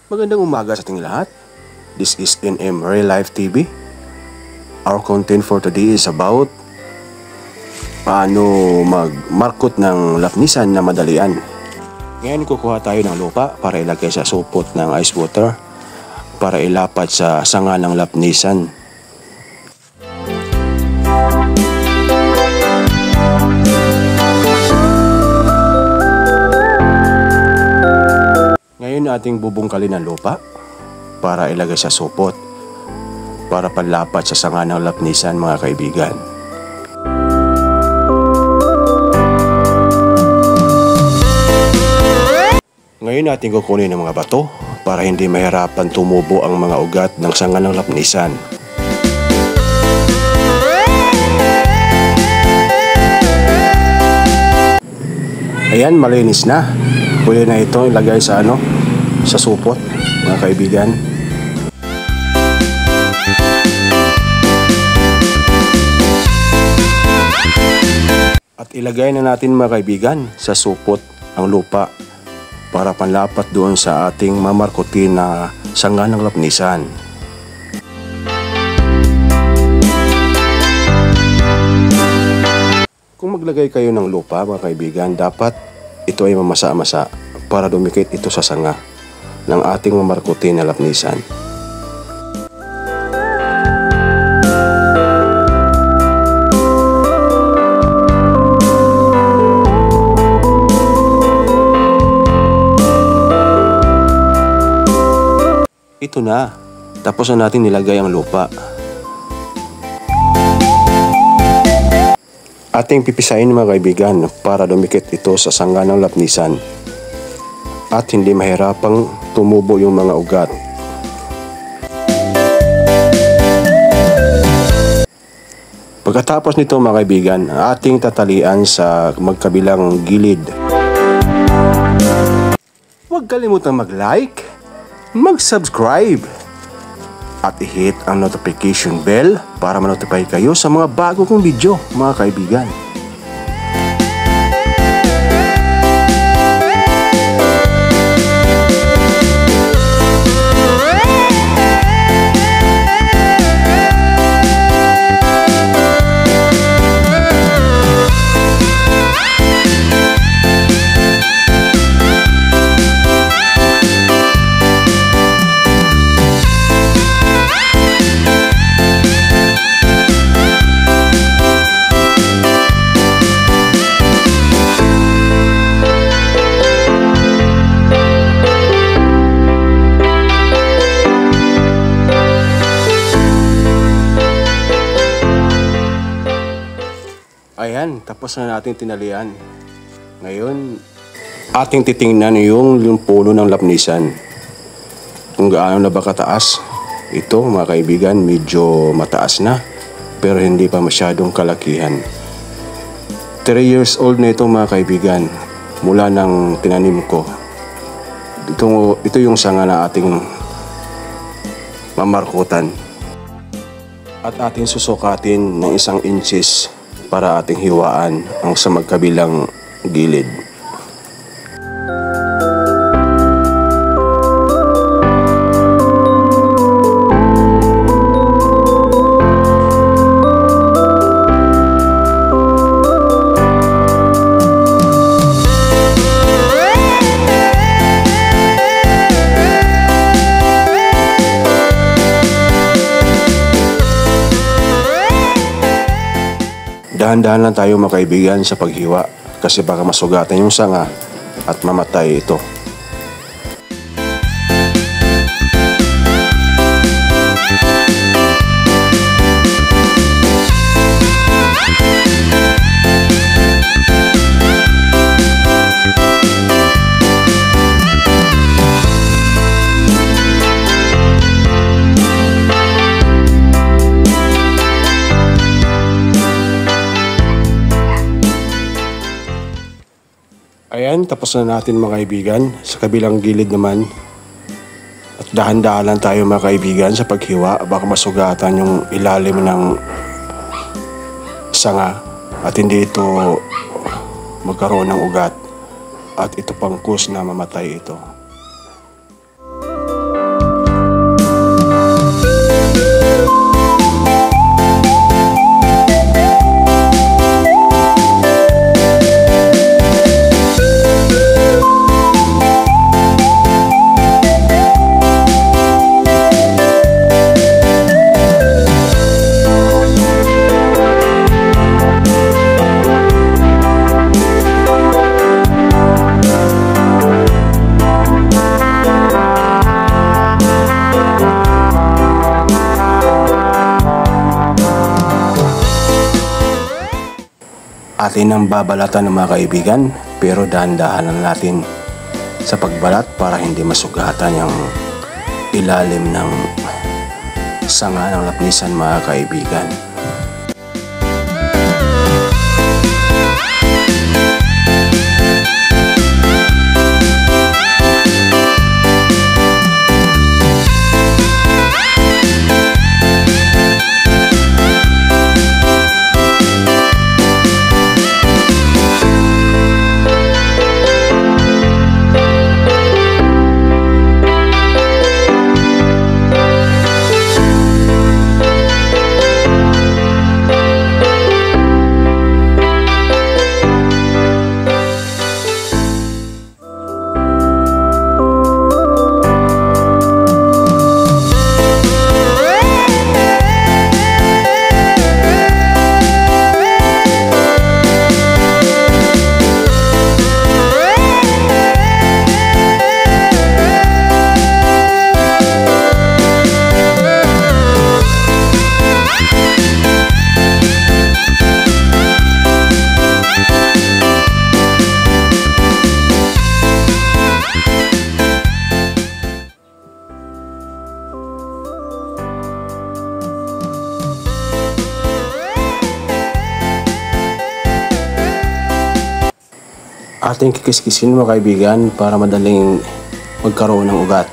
Magandang umaga sa ating lahat. This is NM Real Life TV. Our content for today is about paano magmarkot ng lapnisan na madalian. Ngayon kukuha tayo ng lupa para ilagay sa supot ng ice water para ilapat sa sanga ng lapnisan. Ngayon ating bubungkalin ang lupa para ilagay sa supot para panlapat sa sanga ng lapnisan, mga kaibigan. Ngayon natin kukunin ang mga bato para hindi mahirapan tumubo ang mga ugat ng sanga ng lapnisan. Ayan, malinis na. Pwede na ito ilagay sa sa supot, mga kaibigan. At ilagay na natin, mga kaibigan, sa supot ang lupa para panlapat doon sa ating mamarkutin na sanga ng lapnisan. Kung maglagay kayo ng lupa, mga kaibigan, dapat ito ay mamasa-masa para dumikit ito sa sanga ng ating mamarkutin na lapnisan. Ito na. Tapos na natin nilagay ang lupa. Ating pipisain, mga kaibigan, para dumikit ito sa sanga ng lapnisan at hindi mahirapang tumubo yung mga ugat. Pagkatapos nito, mga kaibigan, ating tatalian sa magkabilang gilid. Huwag kalimutang mag-like, mag-subscribe at i-hit ang notification bell para ma-notify kayo sa mga bago kong video, mga kaibigan. Ayan, tapos na natin tinalian. Ngayon, ating titingnan yung puno ng lapnisan. Kung gaano na ba kataas. Ito, mga kaibigan, medyo mataas na, pero hindi pa masyadong kalakihan. 3 years old na ito, mga kaibigan, mula nang tinanim ko. Ito yung sanga na ating mamarkutan. At ating susukatin ng 1 inches para ating hiwaan ang sa magkabilang gilid. Dahan-dahan lang tayo, mga kaibigan, sa paghiwa kasi baka masugatan yung sanga at mamatay ito. Ayan, tapos na natin, mga kaibigan. Sa kabilang gilid naman. At dahan-dahan lang tayo, mga kaibigan, sa paghiwa. Baka masugatan yung ilalim ng sanga at hindi ito magkaroon ng ugat. At ito pang cause na mamatay ito. atin ang babalatan ng mga kaibigan, pero dahan-dahan lang natin sa pagbalat para hindi masugatan yung ilalim ng sanga ng lapnisan mga kaibigan. Ating kikiskisin mga kaibigan para madaling magkaroon ng ugat.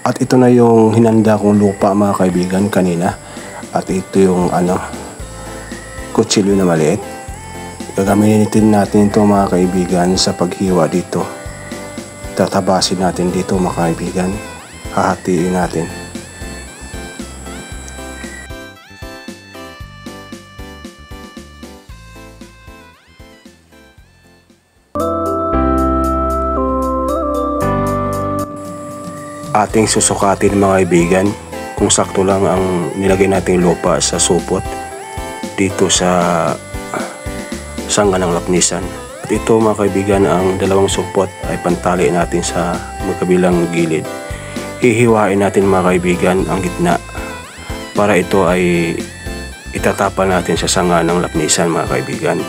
At ito na yung hinanda kong lupa mga kaibigan kanina. At ito yung kutsilyo na maliit. Gagamitin natin ito mga kaibigan sa paghiwa dito. Tatabasin natin dito mga kaibigan. Hahatiin natin. Ating susukatin mga kaibigan kung sakto lang ang nilagay nating lupa sa supot dito sa sanga ng lapnisan. At ito mga kaibigan, ang dalawang supot ay pantali natin sa magkabilang gilid. Hihiwain natin mga kaibigan ang gitna para ito ay itatapal natin sa sanga ng lapnisan mga kaibigan.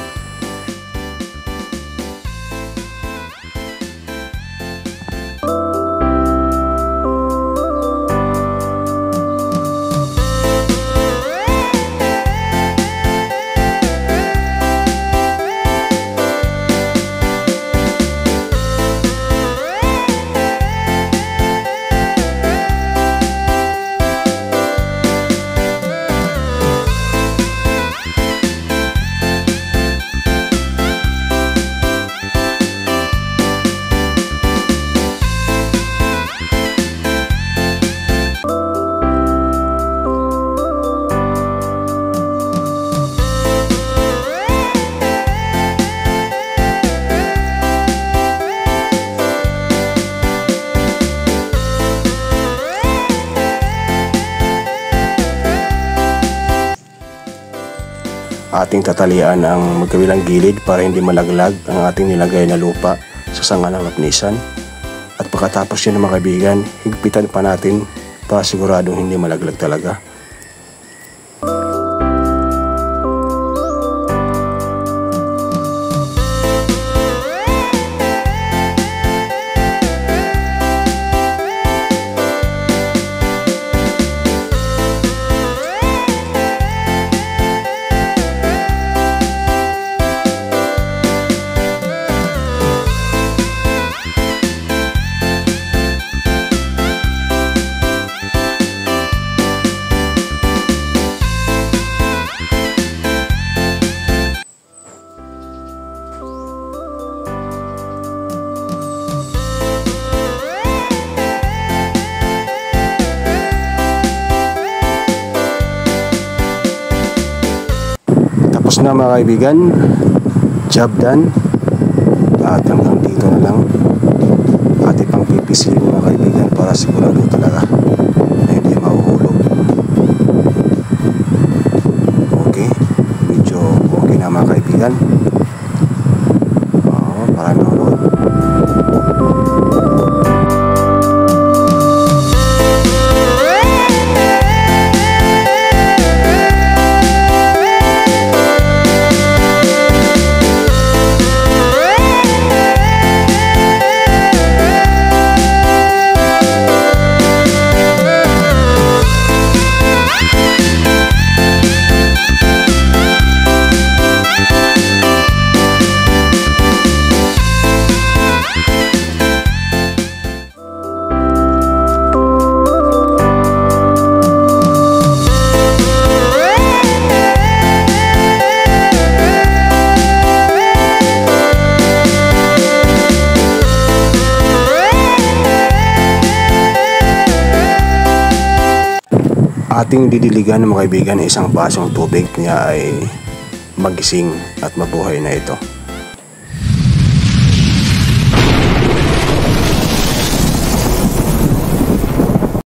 Ating tatalian ang magkabilang gilid para hindi malaglag ang ating nilagay na lupa sa sanga ng lapnisan. At pagkatapos yun mga kaibigan, higpitan pa natin para siguradong hindi malaglag talaga. na mga kaibigan. Job done. At hanggang dito na lang ating pang pipisiin mga kaibigan para sigurado talaga na hindi mahuhulog. Okay, medyo okay na mga kaibigan. Para nanonood. Ating didiligan ng mga kaibigan isang basong tubig niya ay magising at mabuhay na ito.